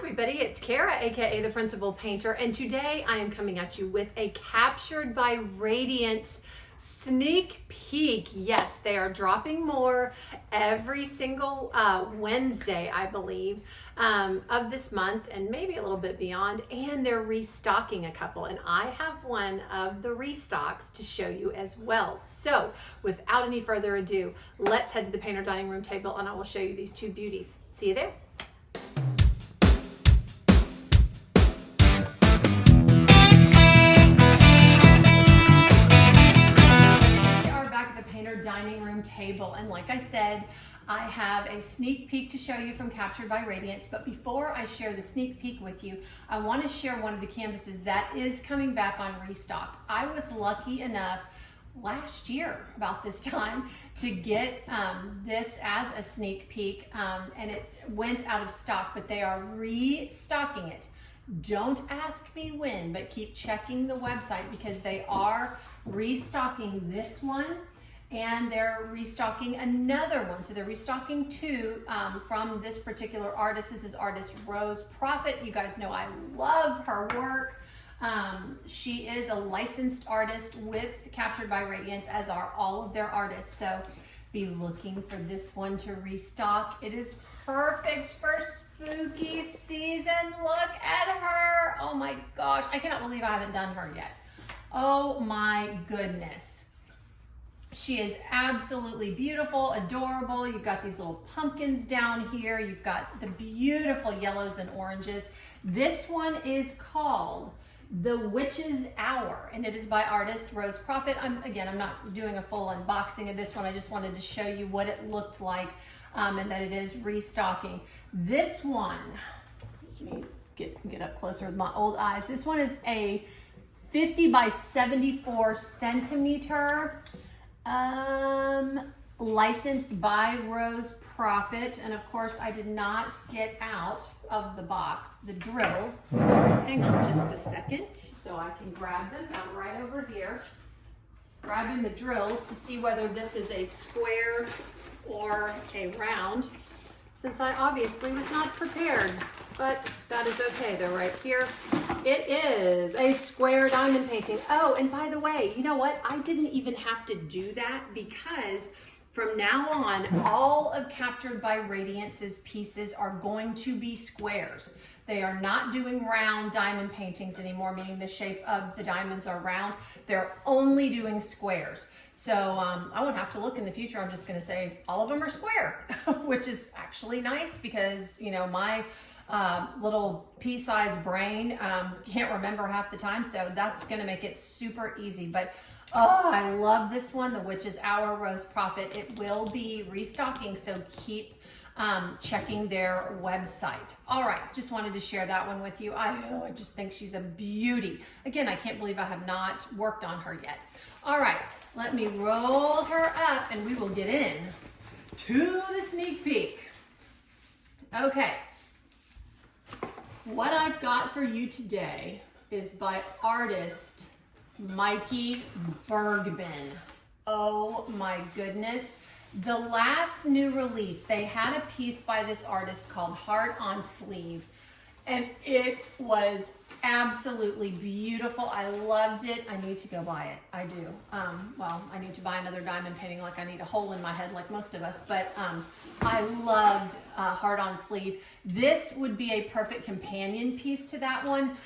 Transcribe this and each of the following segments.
everybody, it's Kara, aka the Principal Painter, and today I am coming at you with a Captured by Radiance sneak peek. Yes, they are dropping more every single Wednesday, I believe, of this month and maybe a little bit beyond, and they're restocking a couple, and I have one of the restocks to show you as well. So without any further ado, let's head to the painter dining room table and I will show you these two beauties. See you there. Dining room table, and like I said, I have a sneak peek to show you from Captured by Radiance. But before I share the sneak peek with you, I want to share one of the canvases that is coming back on restock. I was lucky enough last year about this time to get this as a sneak peek, and it went out of stock, but they are restocking it. Don't ask me when, but keep checking the website because they are restocking this one and they're restocking another one. So they're restocking two from this particular artist. This is artist Rose Prophet. You guys know I love her work. She is a licensed artist with Captured by Radiance, as are all of their artists. So be looking for this one to restock. It is perfect for spooky season. Look at her. Oh my gosh. I cannot believe I haven't done her yet. Oh my goodness. She is absolutely beautiful, adorable. You've got these little pumpkins down here. You've got the beautiful yellows and oranges. This one is called The Witch's Hour, and it is by artist Rose Prophet. I'm not doing a full unboxing of this one. I just wanted to show you what it looked like and that it is restocking. This one, let me get up closer with my old eyes. This one is a 50 by 74 centimeter. Licensed by Rose Prophet, and of course I did not get out of the box the drills. Hang on just a second so I can grab them. I'm right over here grabbing the drills to see whether this is a square or a round, since I obviously was not prepared, but that is okay. They're right here. It is a square diamond painting. Oh, and by the way, you know what? I didn't even have to do that because from now on, all of Captured by Radiance's pieces are going to be squares. They are not doing round diamond paintings anymore, meaning the shape of the diamonds are round. They're only doing squares. So I won't have to look in the future. I'm just going to say all of them are square, which is actually nice because, you know, my little pea-sized brain can't remember half the time. So that's going to make it super easy. But oh, I love this one, The Witch's Hour, Rose Prophet. It will be restocking, so keep checking their website. All right, just wanted to share that one with you. I just think she's a beauty. Again, I can't believe I have not worked on her yet. All right, let me roll her up and we will get in to the sneak peek. Okay, what I've got for you today is by artist Mikey Bergman. Oh my goodness. The last new release, they had a piece by this artist called Heart on Sleeve, and it was absolutely beautiful. I loved it. I need to go buy it. I do. Well, I need to buy another diamond painting, like I need a hole in my head like most of us, but I loved Heart on Sleeve. This would be a perfect companion piece to that one.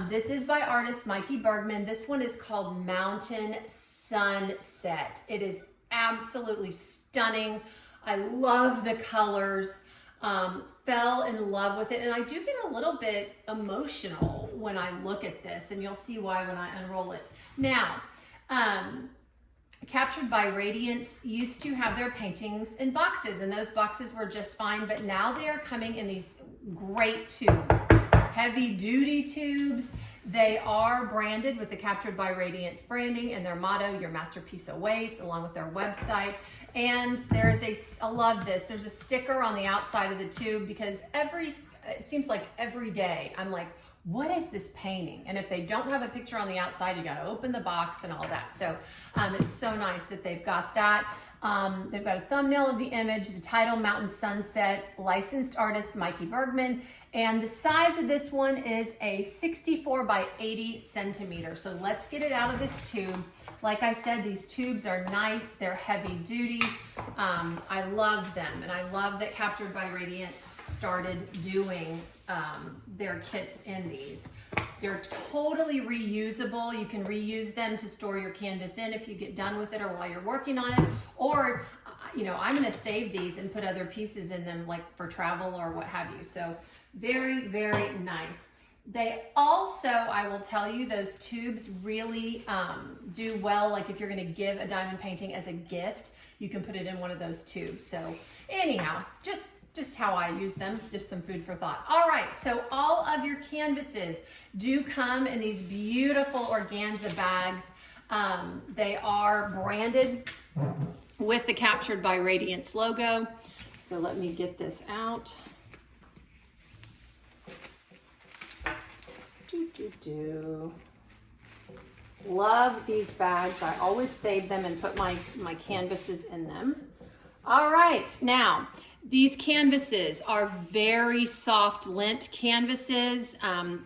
This is by artist Mikey Bergman. This one is called Mountain Sunset. It is absolutely stunning. I love the colors. Fell in love with it, and I do get a little bit emotional when I look at this, and you'll see why when I unroll it. Now, Captured by Radiance used to have their paintings in boxes, and those boxes were just fine, but now they are coming in these great tubes, heavy duty tubes. They are branded with the Captured by Radiance branding and their motto, "Your masterpiece awaits," along with their website. And there is I love this, there's a sticker on the outside of the tube because it seems like every day I'm like, what is this painting? And if they don't have a picture on the outside, you got to open the box and all that. So it's so nice that they've got that. They've got a thumbnail of the image, the title, Mountain Sunset, licensed artist Mikey Bergman, and the size of this one is a 64 by 80 centimeter. So let's get it out of this tube. Like I said, these tubes are nice, they're heavy duty. I love them, and I love that Captured by Radiance started doing their kits in these. They're totally reusable. You can reuse them to store your canvas in if you get done with it or while you're working on it. Or, you know, I'm gonna save these and put other pieces in them, like for travel or what have you. So very, very nice. They also, I will tell you, those tubes really do well. Like if you're gonna give a diamond painting as a gift, you can put it in one of those tubes. So anyhow, just how I use them, just some food for thought. All right, so all of your canvases do come in these beautiful organza bags. They are branded with the Captured by Radiance logo. So let me get this out. Love these bags. I always save them and put my canvases in them. All right, now these canvases are very soft lint canvases.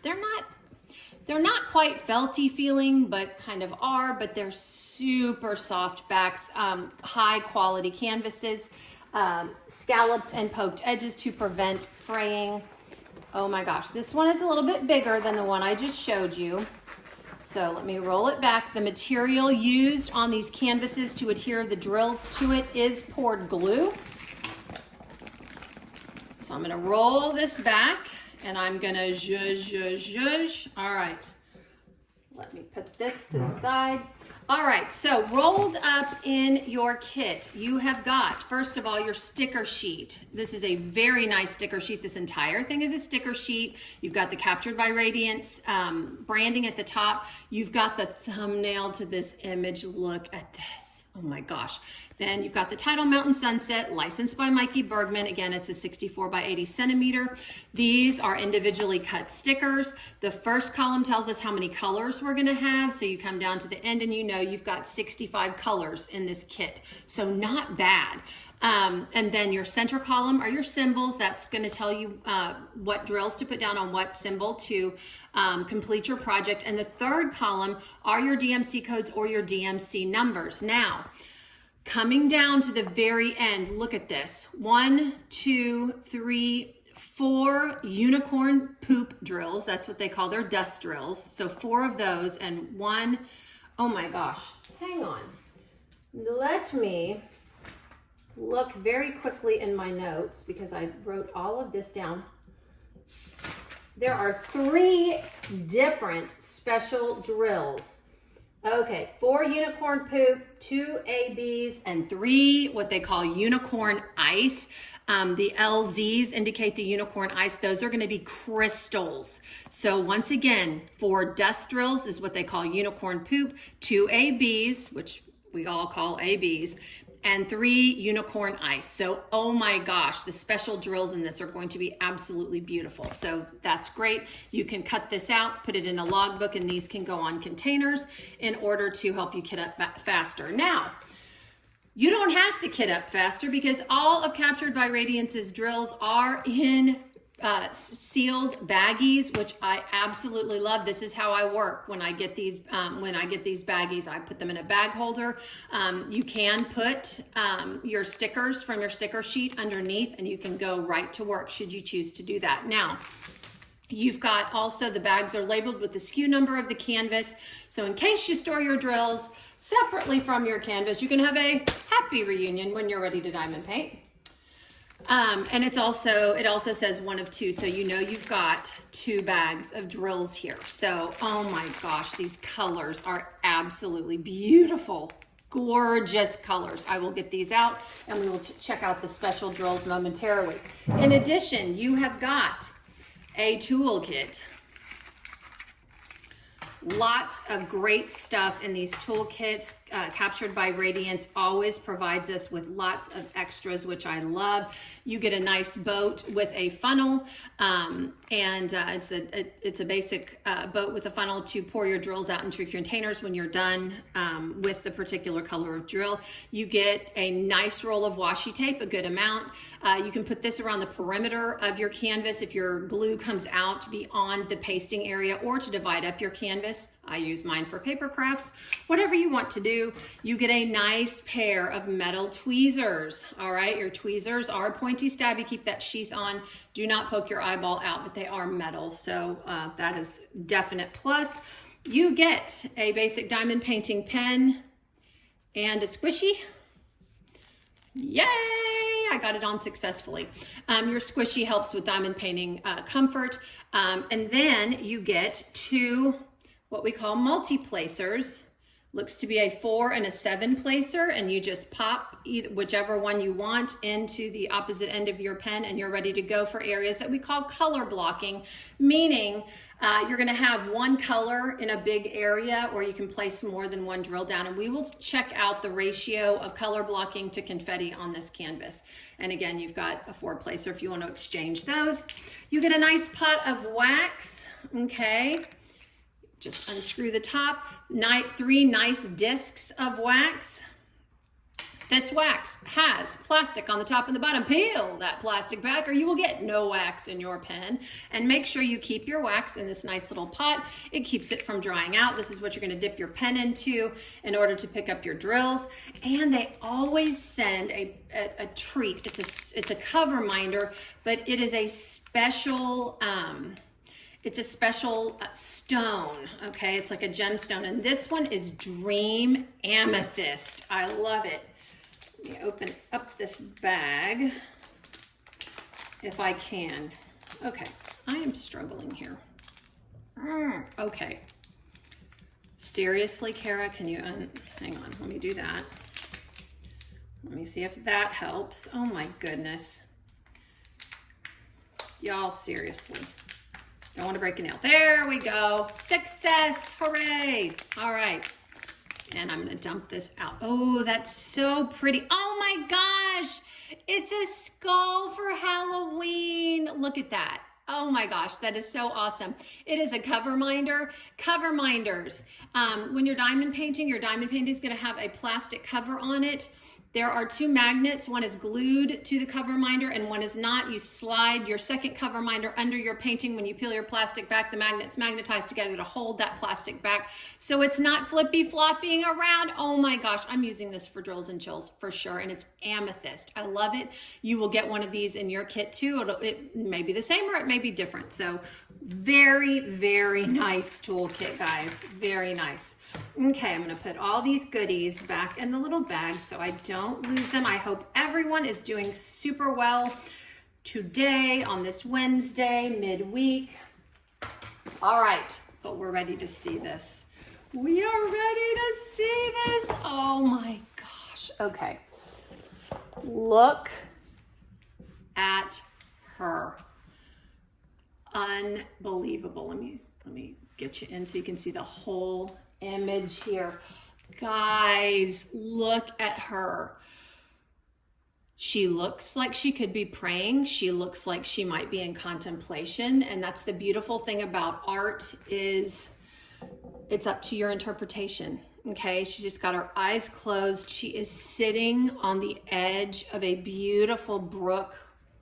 They're not quite felty feeling, but kind of are, but they're super soft backs, high quality canvases, scalloped and poked edges to prevent fraying. Oh my gosh, this one is a little bit bigger than the one I just showed you. So let me roll it back. The material used on these canvases to adhere the drills to it is poured glue. So I'm gonna roll this back and I'm gonna zhuzh. All right, let me put this to the side. All right, so rolled up in your kit, you have got, first of all, your sticker sheet. This is a very nice sticker sheet. This entire thing is a sticker sheet. You've got the Captured by Radiance branding at the top. You've got the thumbnail to this image. Look at this. Oh my gosh. Then you've got the title, Mountain Sunset, licensed by Mikey Bergman. Again, it's a 64 by 80 centimeter. These are individually cut stickers. The first column tells us how many colors we're gonna have. So you come down to the end and you know you've got 65 colors in this kit. So not bad. And then your center column are your symbols. That's gonna tell you what drills to put down on what symbol to complete your project. And the third column are your DMC codes or your DMC numbers. Now, coming down to the very end, look at this. 1, 2, 3, 4 unicorn poop drills. That's what they call their dust drills. So 4 of those and 1, oh my gosh, hang on. Let me look very quickly in my notes because I wrote all of this down. There are 3 different special drills. Okay, 4 unicorn poop, 2 ABs, and 3 what they call unicorn ice. The LZs indicate the unicorn ice. Those are gonna be crystals. So once again, 4 dust drills is what they call unicorn poop, 2 ABs, which we all call ABs, and 3 unicorn ice. So, oh my gosh, the special drills in this are going to be absolutely beautiful. So that's great. You can cut this out, put it in a logbook, and these can go on containers in order to help you kit up faster. Now, you don't have to kit up faster because all of Captured by Radiance's drills are in sealed baggies, which I absolutely love. This is how I work when I get these baggies. I put them in a bag holder. You can put your stickers from your sticker sheet underneath and you can go right to work should you choose to do that. Now, you've got also the bags are labeled with the SKU number of the canvas. So in case you store your drills separately from your canvas, you can have a happy reunion when you're ready to diamond paint. And it also says 1 of 2, so you know you've got 2 bags of drills here. So, oh my gosh, these colors are absolutely beautiful, gorgeous colors. I will get these out and we will check out the special drills momentarily. In addition, you have got a toolkit Lots of great stuff in these toolkits. Captured by Radiance always provides us with lots of extras, which I love. You get a nice boat with a funnel, and it's a basic boat with a funnel to pour your drills out into your containers when you're done with the particular color of drill. You get a nice roll of washi tape, a good amount. You can put this around the perimeter of your canvas if your glue comes out beyond the pasting area, or to divide up your canvas. I use mine for paper crafts. Whatever you want to do. You get a nice pair of metal tweezers. All right, your tweezers are pointy stabby. Keep that sheath on. Do not poke your eyeball out, but they are metal, so that is definite plus. You get a basic diamond painting pen and a squishy. Yay! I got it on successfully. Your squishy helps with diamond painting comfort. And then you get two what we call multi-placers. Looks to be a 4 and a 7 placer, and you just pop whichever one you want into the opposite end of your pen, and you're ready to go for areas that we call color blocking, meaning you're going to have one color in a big area, or you can place more than one drill down, and we will check out the ratio of color blocking to confetti on this canvas. And again, you've got a 4 placer if you want to exchange those. You get a nice pot of wax, okay? Just unscrew the top, 3 nice discs of wax. This wax has plastic on the top and the bottom. Peel that plastic back or you will get no wax in your pen. And make sure you keep your wax in this nice little pot. It keeps it from drying out. This is what you're going to dip your pen into in order to pick up your drills. And they always send a treat. It's a cover minder, but it is a special it's a special stone, okay? It's like a gemstone, and this one is Dream Amethyst. I love it. Let me open up this bag if I can. Okay, I am struggling here. Okay. Seriously, Kara, can you, hang on, let me do that. Let me see if that helps. Oh my goodness. Y'all, seriously. Don't want to break a nail. There we go. Success. Hooray. All right. And I'm going to dump this out. Oh, that's so pretty. Oh my gosh. It's a skull for Halloween. Look at that. Oh my gosh, that is so awesome. It is a cover minder. Cover minders. When you're diamond painting, your diamond painting is going to have a plastic cover on it. There are 2 magnets. One is glued to the cover minder and one is not. You slide your second cover minder under your painting. When you peel your plastic back, the magnets magnetize together to hold that plastic back so it's not flippy flopping around. Oh my gosh, I'm using this for drills and chills for sure, and it's amethyst. I love it. You will get one of these in your kit too. It may be the same or it may be different. So very, very nice toolkit, guys. Very nice. Okay, I'm going to put all these goodies back in the little bag so I don't lose them. I hope everyone is doing super well today on this Wednesday, midweek. All right, but we're ready to see this. We are ready to see this. Oh my gosh. Okay. Look at her. Unbelievable. Let me get you in so you can see the whole image here. Guys, look at her. She looks like she could be praying. She looks like she might be in contemplation. And that's the beautiful thing about art, is it's up to your interpretation. Okay, she's just got her eyes closed. She is sitting on the edge of a beautiful brook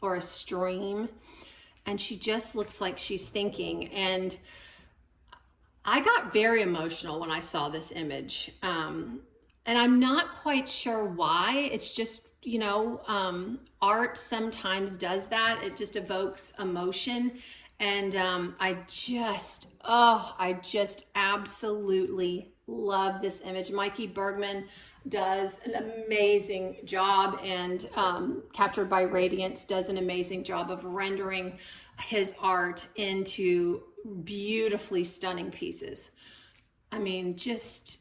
or a stream, and she just looks like she's thinking. And I got very emotional when I saw this image. And I'm not quite sure why. It's just, you know, art sometimes does that. It just evokes emotion. And I just absolutely love this image. Mikey Bergman does an amazing job, and Captured by Radiance does an amazing job of rendering his art into beautifully stunning pieces. I mean, just,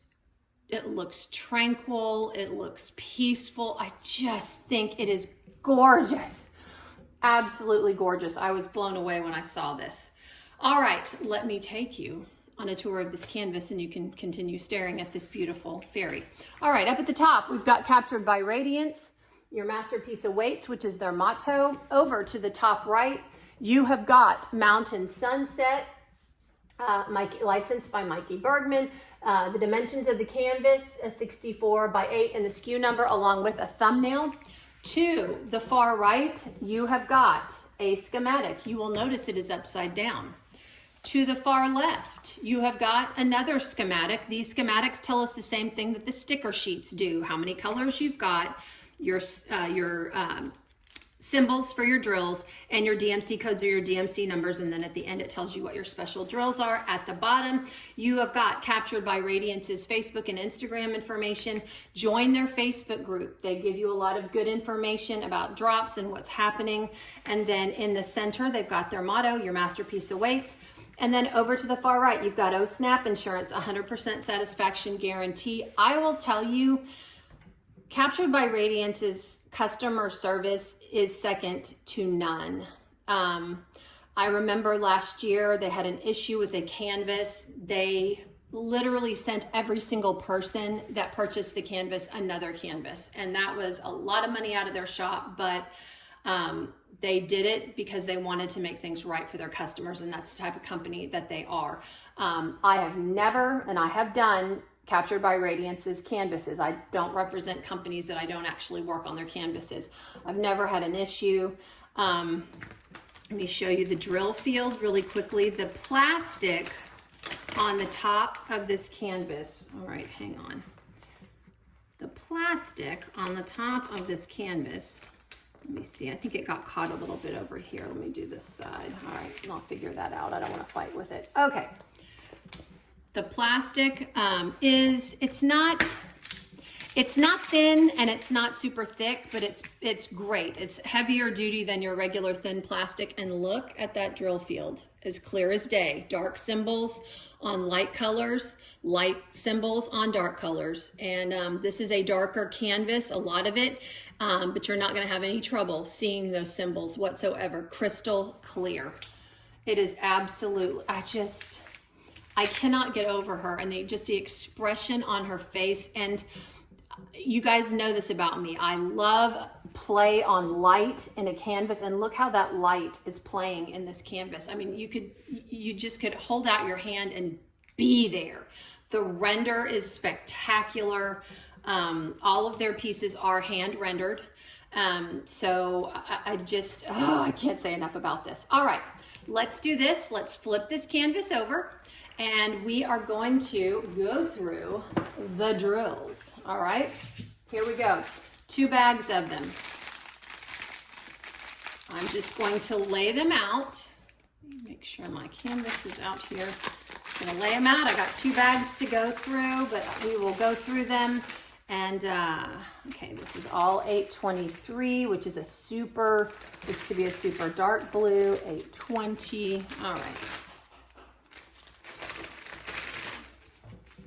it looks tranquil, it looks peaceful. I just think it is gorgeous. Absolutely gorgeous. I was blown away when I saw this. All right, let me take you on a tour of this canvas and you can continue staring at this beautiful fairy. All right, up at the top, we've got Captured by Radiance, your masterpiece awaits, which is their motto. Over to the top right, you have got Mountain Sunset, licensed by Mikey Bergman. The dimensions of the canvas, a 64 by 8 and the SKU number along with a thumbnail. To the far right, you have got a schematic. You will notice it is upside down. To the far left, you have got another schematic. These schematics tell us the same thing that the sticker sheets do. How many colors you've got, your symbols for your drills, and your DMC codes or your DMC numbers, and then at the end it tells you what your special drills are. At the bottom, you have got Captured by Radiance's Facebook and Instagram information. Join their Facebook group. They give you a lot of good information about drops and what's happening. And then in the center, they've got their motto, your masterpiece awaits. And then over to the far right, you've got Snap Insurance, 100% satisfaction guarantee. I will tell you, Captured by Radiance's customer service is second to none. I remember last year they had an issue with a canvas. They literally sent every single person that purchased the canvas another canvas. And that was a lot of money out of their shop, but they did it because they wanted to make things right for their customers, and that's the type of company that they are. I have never, and I have done, Captured by Radiance's canvases. I don't represent companies that I don't actually work on their canvases. I've never had an issue. Let me show you the drill field really quickly. The plastic on the top of this canvas, all right, hang on. The plastic on the top of this canvas, let me see, I think it got caught a little bit over here. Let me do this side. All right, and I'll figure that out. I don't want to fight with it. Okay. The plastic it's not thin and it's not super thick, but it's great. It's heavier duty than your regular thin plastic. And look at that drill field, as clear as day. Dark symbols on light colors, light symbols on dark colors. And this is a darker canvas, a lot of it. But you're not going to have any trouble seeing those symbols whatsoever. Crystal clear. It is absolutely, I cannot get over her, and the expression on her face. And you guys know this about me. I love play on light in a canvas, and look how that light is playing in this canvas. I mean, you just could hold out your hand and be there. The render is spectacular. All of their pieces are hand rendered. So I can't say enough about this. All right, let's do this. Let's flip this canvas over and we are going to go through the drills. All right, here we go. 2 bags of them. I'm just going to lay them out. Make sure my canvas is out here. I'm gonna lay them out. I got 2 bags to go through, but we will go through them. And okay, this is all 823, which is looks to be a super dark blue, 820. All right.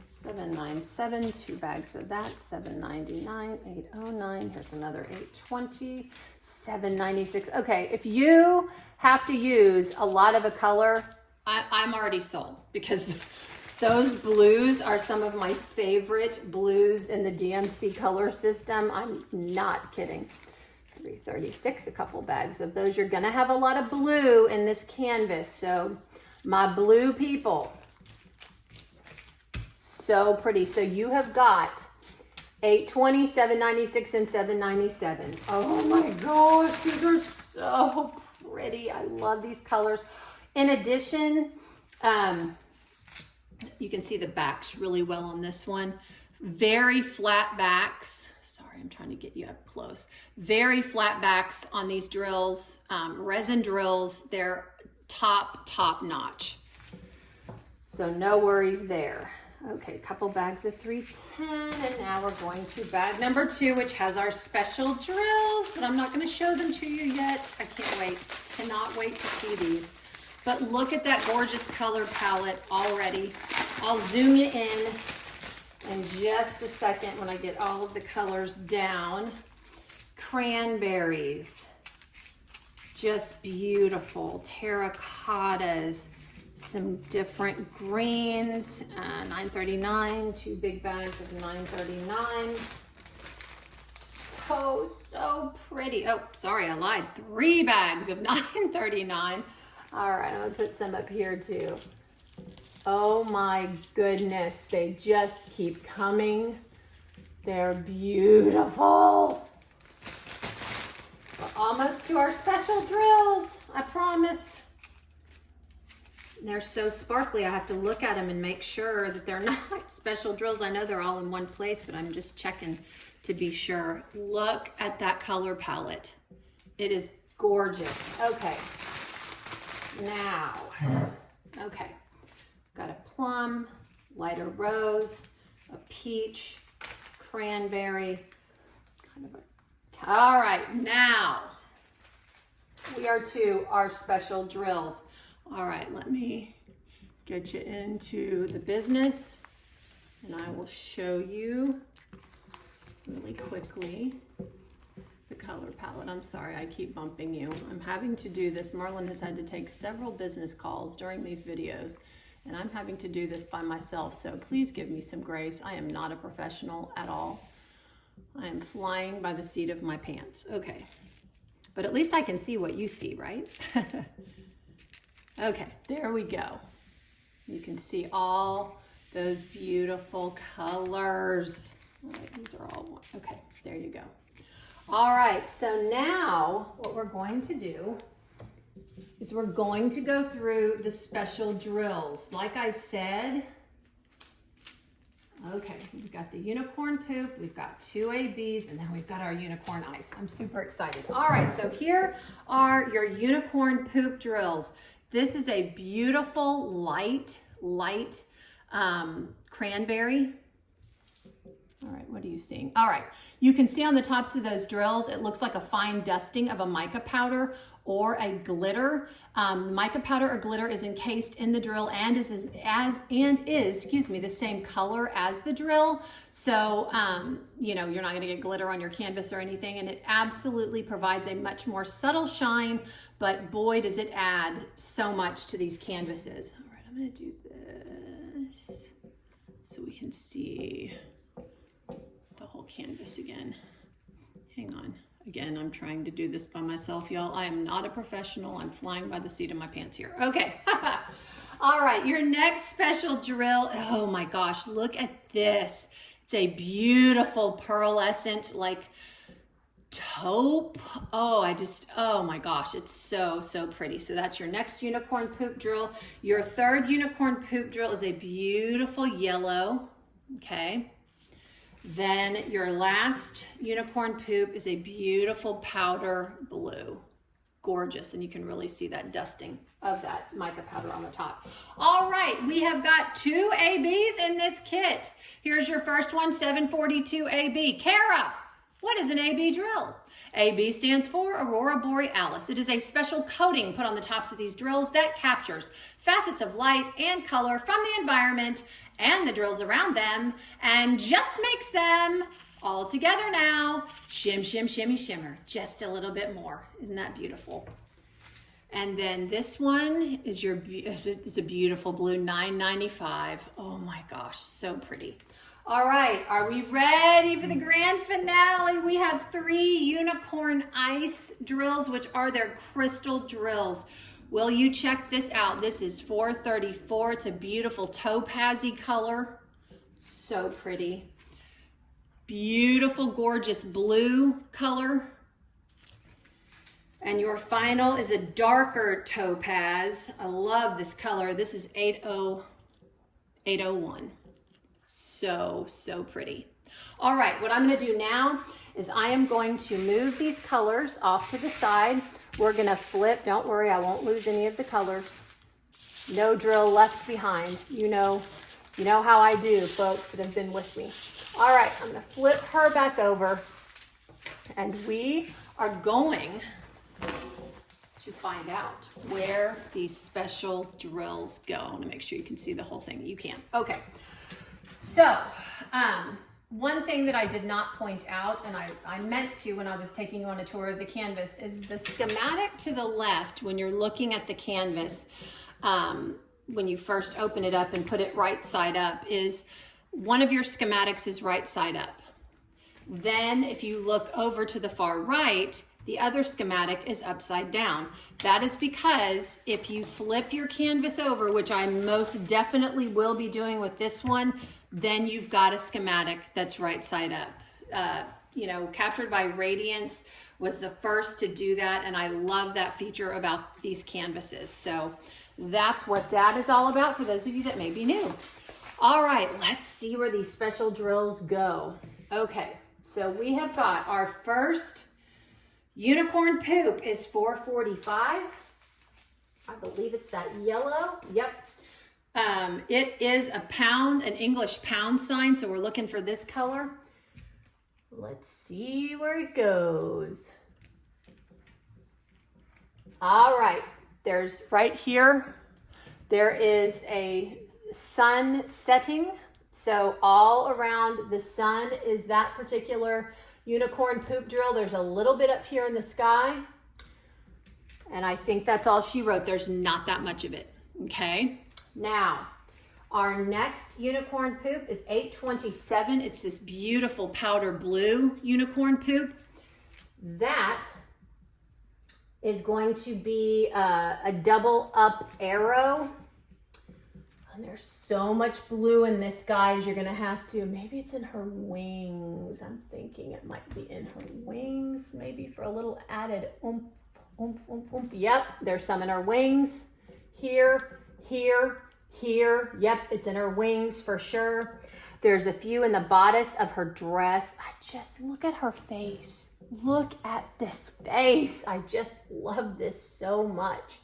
797, 2 bags of that, 799, 809, here's another 820, 796. Okay, if you have to use a lot of a color, I'm already sold, because those blues are some of my favorite blues in the DMC color system. I'm not kidding. 336, a couple bags of those. You're gonna have a lot of blue in this canvas. So my blue people, so pretty. So you have got 820, 796, and 797. Oh my gosh, these are so pretty. I love these colors. In addition, you can see the backs really well on this one. Very flat backs. Sorry, I'm trying to get you up close. Very flat backs on these drills. Resin drills, they're top notch. So no worries there. Okay, a couple bags of 310, and now we're going to bag number 2, which has our special drills, but I'm not going to show them to you yet. I can't wait. Cannot wait to see these. But look at that gorgeous color palette already. I'll zoom you in just a second when I get all of the colors down. Cranberries, just beautiful. Terracottas, some different greens, $9.39, 2 big bags of $9.39. So pretty. Oh, sorry, I lied. 3 bags of $9.39. All right, I'm gonna put some up here too. Oh my goodness, they just keep coming. They're beautiful. We're almost to our special drills, I promise. They're so sparkly, I have to look at them and make sure that they're not special drills. I know they're all in one place, but I'm just checking to be sure. Look at that color palette. It is gorgeous. Okay, now, okay. Got a plum, lighter rose, a peach, cranberry, all right, now we are to our special drills. All right, let me get you into the business and I will show you really quickly the color palette. I'm sorry, I keep bumping you. I'm having to do this. Marlon has had to take several business calls during these videos, and I'm having to do this by myself, so please give me some grace. I am not a professional at all. I am flying by the seat of my pants. Okay, but at least I can see what you see, right? Okay, there we go. You can see all those beautiful colors. All right, these are all one. Okay, there you go. All right, so now what we're going to do is we're going to go through the special drills. Like I said, okay, we've got the unicorn poop, we've got 2 ABs, and then we've got our unicorn ice. I'm super excited. All right, so here are your unicorn poop drills. This is a beautiful light cranberry. All right, what are you seeing? All right, you can see on the tops of those drills, it looks like a fine dusting of a mica powder or a glitter. Mica powder or glitter is encased in the drill and is the same color as the drill. So, you know, you're not gonna get glitter on your canvas or anything, and it absolutely provides a much more subtle shine, but boy, does it add so much to these canvases. All right, I'm gonna do this so we can see the whole canvas again. Hang on. Again, I'm trying to do this by myself, y'all. I am not a professional. I'm flying by the seat of my pants here. Okay. All right, your next special drill. Oh my gosh, look at this. It's a beautiful pearlescent, like taupe. Oh my gosh, it's so pretty. So that's your next unicorn poop drill. Your third unicorn poop drill is a beautiful yellow, okay? Then your last unicorn poop is a beautiful powder blue. Gorgeous, and you can really see that dusting of that mica powder on the top. All right, we have got 2 ABs in this kit. Here's your first one, 742 AB. Kara, what is an AB drill? AB stands for Aurora Borealis. It is a special coating put on the tops of these drills that captures facets of light and color from the environment and the drills around them and just makes them all together now. Shim, shim, shimmy, shimmer. Just a little bit more. Isn't that beautiful? And then this one is it's a beautiful blue, $9.95. Oh my gosh, so pretty. All right, are we ready for the grand finale? We have 3 unicorn ice drills, which are their crystal drills. Will you check this out? This is $4.34. It's a beautiful topaz-y color. So pretty. Beautiful, gorgeous blue color. And your final is a darker topaz. I love this color. This is 801. So pretty. All right, what I'm gonna do now is I am going to move these colors off to the side. We're gonna flip, don't worry, I won't lose any of the colors. No drill left behind. You know how I do, folks that have been with me. All right, I'm gonna flip her back over and we are going to find out where these special drills go. I wanna make sure you can see the whole thing. You can. Okay, so one thing that I did not point out, and I meant to when I was taking you on a tour of the canvas, is the schematic to the left when you're looking at the canvas. when you first open it up and put it right side up is one of your schematics is right side up. Then if you look over to the far right, the other schematic is upside down. That is because if you flip your canvas over, which I most definitely will be doing with this one, then you've got a schematic that's right side up. You know, Captured by Radiance was the first to do that, and I love that feature about these canvases. So that's what that is all about for those of you that may be new. All right, let's see where these special drills go. Okay, so we have got our first unicorn poop is $4.45. I believe it's that yellow. Yep. It is a pound, an English pound sign, so we're looking for this color. Let's see where it goes. All right, there's right here, there is a sun setting. So all around the sun is that particular unicorn poop drill. There's a little bit up here in the sky. And I think that's all she wrote. There's not that much of it, okay? Now, our next unicorn poop is 827. It's this beautiful powder blue unicorn poop. That is going to be a double up arrow. And there's so much blue in this, guys. You're gonna have to, maybe it's in her wings. I'm thinking it might be in her wings, maybe for a little added oomph, oomph, oomph, oomph. Yep, there's some in her wings. Here, here, here. Yep, it's in her wings for sure. There's a few in the bodice of her dress. I just, look at her face. Look at this face. I just love this so much.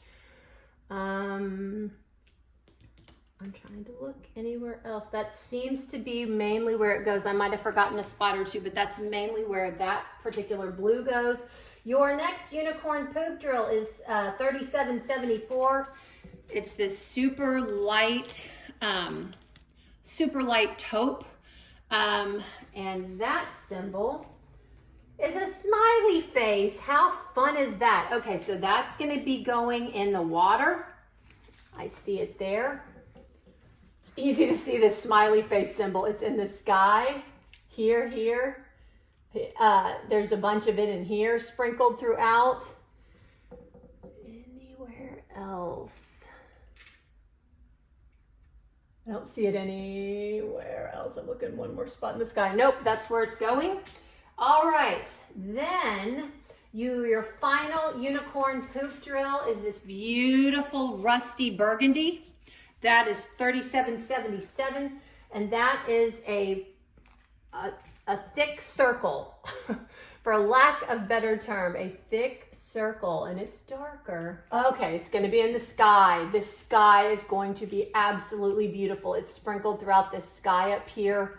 I'm trying to look anywhere else. That seems to be mainly where it goes. I might have forgotten a spot or two, but that's mainly where that particular blue goes. Your next unicorn poop drill is 3774. It's this super light taupe. And that symbol is a smiley face. How fun is that? Okay, so that's gonna be going in the water. I see it there. It's easy to see this smiley face symbol. It's in the sky, here, here. There's a bunch of it in here sprinkled throughout. Anywhere else? I don't see it anywhere else. I'm looking one more spot in the sky. Nope, that's where it's going. All right, then your final unicorn poop drill is this beautiful rusty burgundy. That is 3777, and that is a thick circle, for lack of better term, a thick circle, and it's darker. Okay, it's gonna be in the sky. This sky is going to be absolutely beautiful. It's sprinkled throughout this sky up here.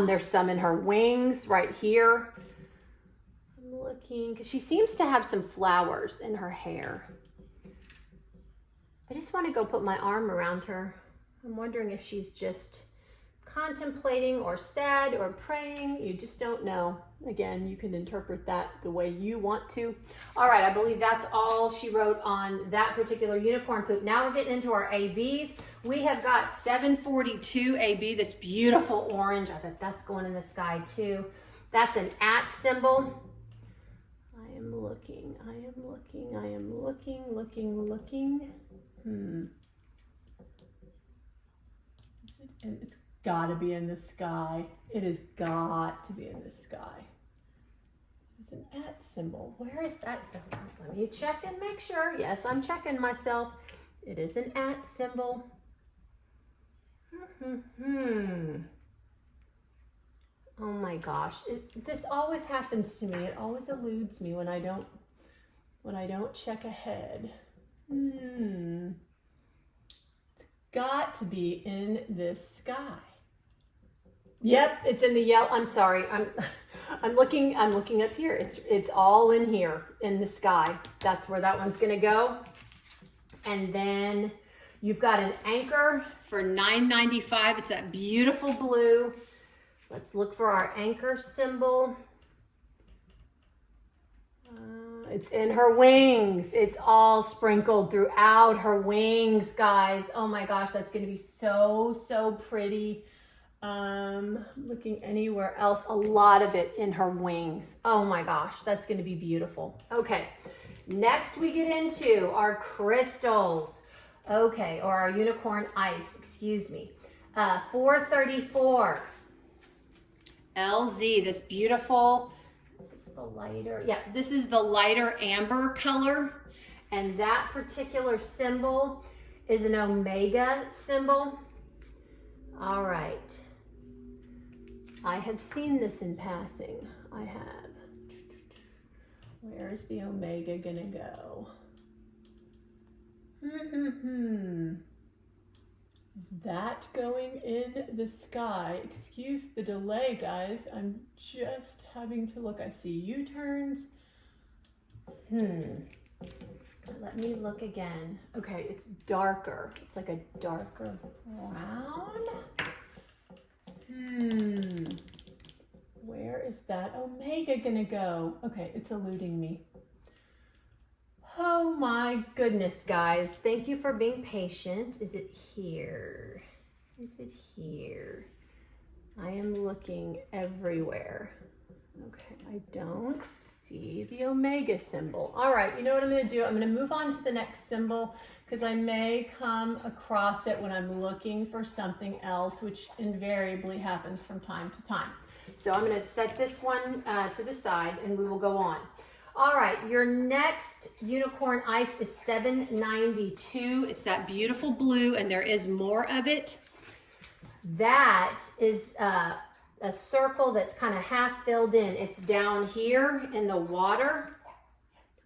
There's some in her wings right here. I'm looking, because she seems to have some flowers in her hair. I just want to go put my arm around her. I'm wondering if she's just contemplating or sad or praying. You just don't know. Again, you can interpret that the way you want to. All right, I believe that's all she wrote on that particular unicorn poop. Now we're getting into our ABs. We have got 742 AB, this beautiful orange. I bet that's going in the sky too. That's an @ symbol. I am looking, I am looking, I am looking, looking. And it's got to be in the sky. It has got to be in the sky. It's an @ symbol. Where is that? Let me check and make sure. Yes, I'm checking myself. It is an @ symbol. Oh my gosh. This always happens to me. It always eludes me when I don't check ahead. It's got to be in this sky. Yep, it's in the yellow. I'm sorry. I'm looking up here. It's all in here in the sky. That's where that one's going to go. And then you've got an anchor for $9.95. It's that beautiful blue. Let's look for our anchor symbol. It's in her wings. It's all sprinkled throughout her wings, guys. Oh my gosh, that's gonna be so, so pretty. Looking anywhere else, a lot of it in her wings. Oh my gosh, that's gonna be beautiful. Okay, next we get into our crystals. Okay, or our unicorn ice, excuse me. 434 LZ, this beautiful, is this the lighter? Yeah, this is the lighter amber color. And that particular symbol is an omega symbol. All right. I have seen this in passing. I have. Where is the omega gonna go? Is that going in the sky? Excuse the delay, guys. I'm just having to look. I see U-turns. Let me look again. Okay, it's darker. It's like a darker brown. Where is that omega gonna go? Okay, it's eluding me. Oh my goodness, guys. Thank you for being patient. Is it here? Is it here? I am looking everywhere. Okay, I don't see the omega symbol. All right, you know what I'm gonna do? I'm gonna move on to the next symbol because I may come across it when I'm looking for something else, which invariably happens from time to time. So I'm gonna set this one to the side and we will go on. All right, your next unicorn ice is 792. It's that beautiful blue and there is more of it. That is a circle that's kind of half filled in. It's down here in the water,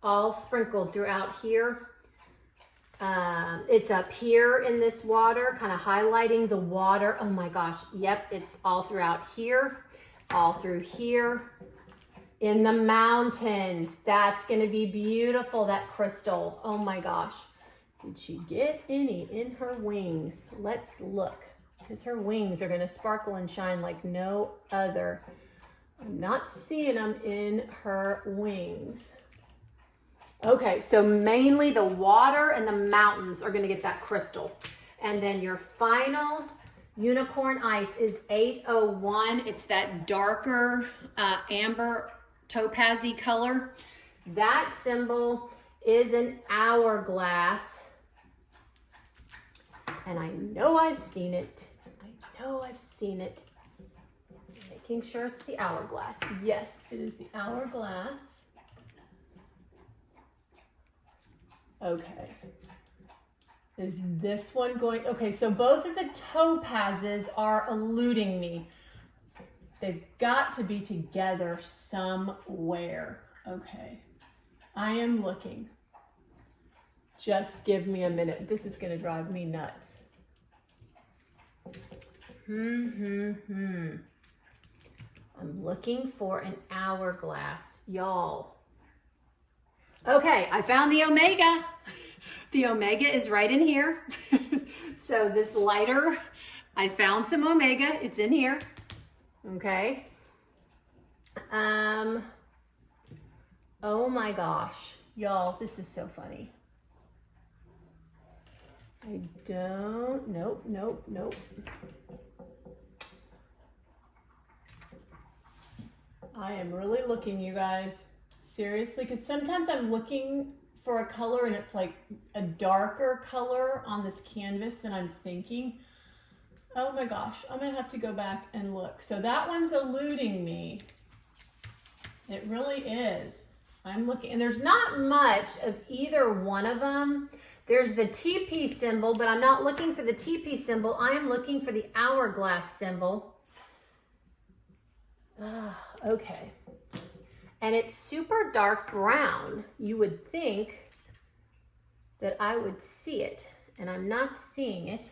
all sprinkled throughout here. It's up here in this water, kind of highlighting the water. Oh my gosh, yep, it's all throughout here, all through here. In the mountains, that's gonna be beautiful, that crystal. Oh my gosh. Did she get any in her wings? Let's look, because her wings are gonna sparkle and shine like no other. I'm not seeing them in her wings. Okay, so mainly the water and the mountains are gonna get that crystal. And then your final unicorn ice is 801. It's that darker amber topazy color. That symbol is an hourglass. And I know I've seen it. I know I've seen it. Making sure it's the hourglass. Yes, it is the hourglass. Okay. Is this one going? Okay, so both of the topazes are eluding me. They've got to be together somewhere. Okay, I am looking. Just give me a minute. This is gonna drive me nuts. I'm looking for an hourglass, y'all. Okay, I found the omega. The omega is right in here. So this lighter, I found some omega. It's in here. Okay. Oh my gosh, y'all, this is so funny. I don't, nope. I am really looking, you guys, seriously, because sometimes I'm looking for a color and it's like a darker color on this canvas than I'm thinking. Oh my gosh, I'm gonna have to go back and look. So that one's eluding me. It really is. I'm looking, and there's not much of either one of them. There's the TP symbol, but I'm not looking for the TP symbol. I am looking for the hourglass symbol. Okay. And it's super dark brown. You would think that I would see it, and I'm not seeing it.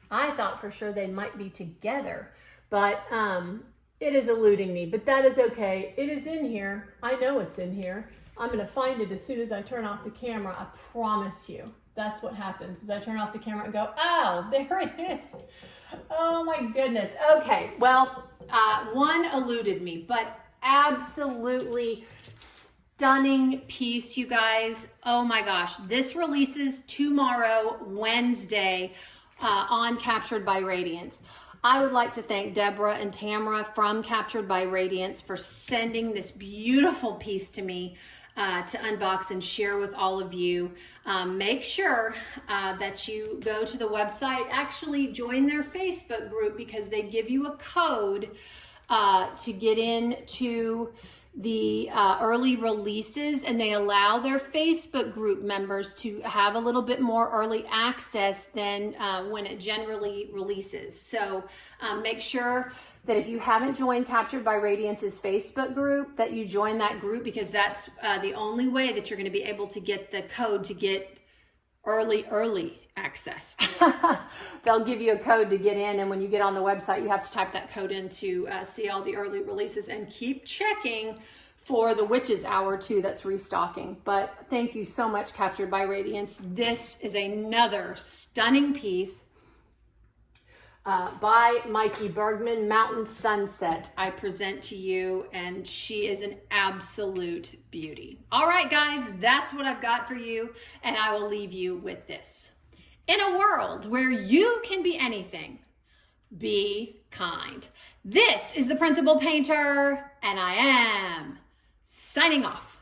I thought for sure they might be together, but it is eluding me, but that is okay. It is in here. I know it's in here. I'm gonna find it as soon as I turn off the camera, I promise you. That's what happens, is I turn off the camera and go, oh, there it is. Oh my goodness. Okay, well, one eluded me, but absolutely stunning piece, you guys. Oh my gosh, this releases tomorrow, Wednesday, on Captured by Radiance. I would like to thank Deborah and Tamara from Captured by Radiance for sending this beautiful piece to me to unbox and share with all of you. Make sure that you go to the website, actually join their Facebook group, because they give you a code to get into the early releases, and they allow their Facebook group members to have a little bit more early access than when it generally releases. So make sure that if you haven't joined Captured by Radiance's Facebook group, that you join that group, because that's the only way that you're going to be able to get the code to get early access. They'll give you a code to get in, and when you get on the website, you have to type that code in to see all the early releases, and keep checking for the Witches Hour too, that's restocking. But thank you so much, Captured by Radiance. This is another stunning piece by Mikey Bergman, Mountain Sunset, I present to you, and she is an absolute beauty. All right, guys, that's what I've got for you, and I will leave you with this. In a world where you can be anything, be kind. This is the Principal Painter, and I am signing off.